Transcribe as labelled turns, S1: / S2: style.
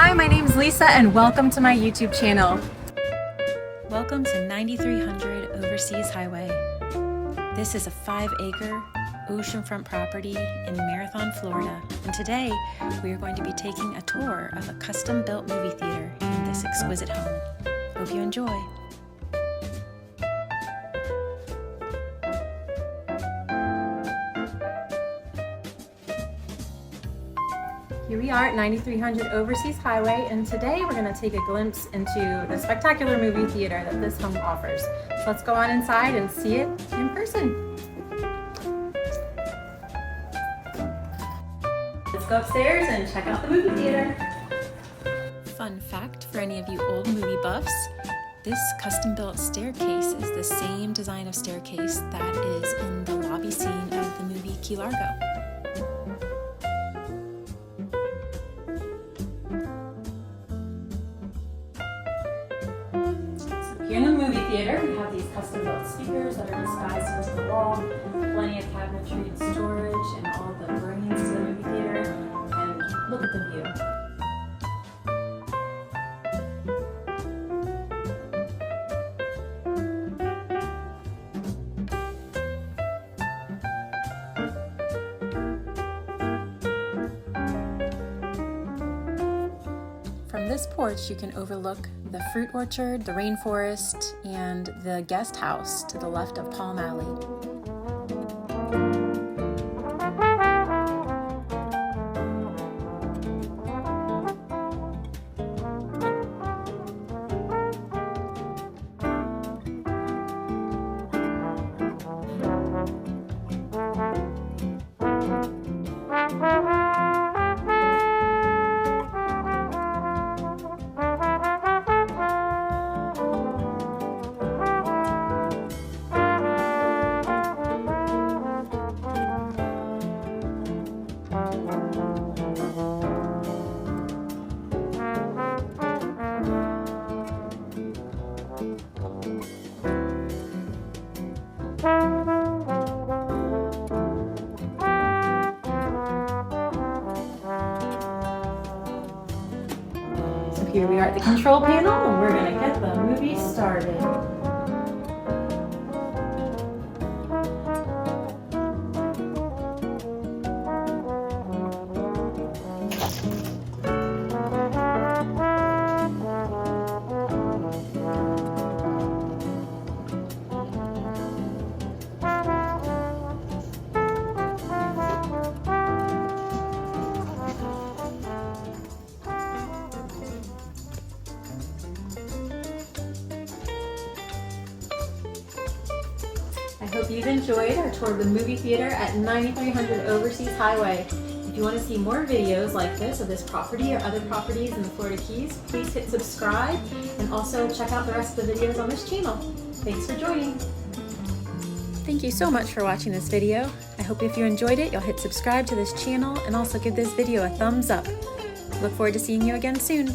S1: Hi, my name is Lisa and welcome to my YouTube channel.
S2: Welcome to 9300 Overseas Highway. This is a 5-acre oceanfront property in Marathon, Florida. And today we are going to be taking a tour of a custom-built movie theater in this exquisite home. Hope you enjoy.
S1: Here we are at 9300 Overseas Highway, and today we're going to take a glimpse into the spectacular movie theater that this home offers. So let's go on inside and see it in person. Let's go upstairs and check out the movie theater.
S2: Fun fact for any of you old movie buffs, this custom-built staircase is the same design of staircase that is in the lobby scene of the movie Key Largo.
S1: Here in the movie theater, we have these custom-built speakers that are disguised into the wall, plenty of cabinetry and storage, and all the brains to the movie theater. And look at the view.
S2: From this porch, you can overlook the fruit orchard, the rainforest, and the guest house to the left of Palm Alley.
S1: Here we are at the control panel, and we're going to get the movie started. I hope you've enjoyed our tour of the movie theater at 9300 Overseas Highway. If you want to see more videos like this of this property or other properties in the Florida Keys, please hit subscribe and also check out the rest of the videos on this channel. Thanks for joining.
S2: Thank you so much for watching this video. I hope if you enjoyed it, you'll hit subscribe to this channel and also give this video a thumbs up. Look forward to seeing you again soon.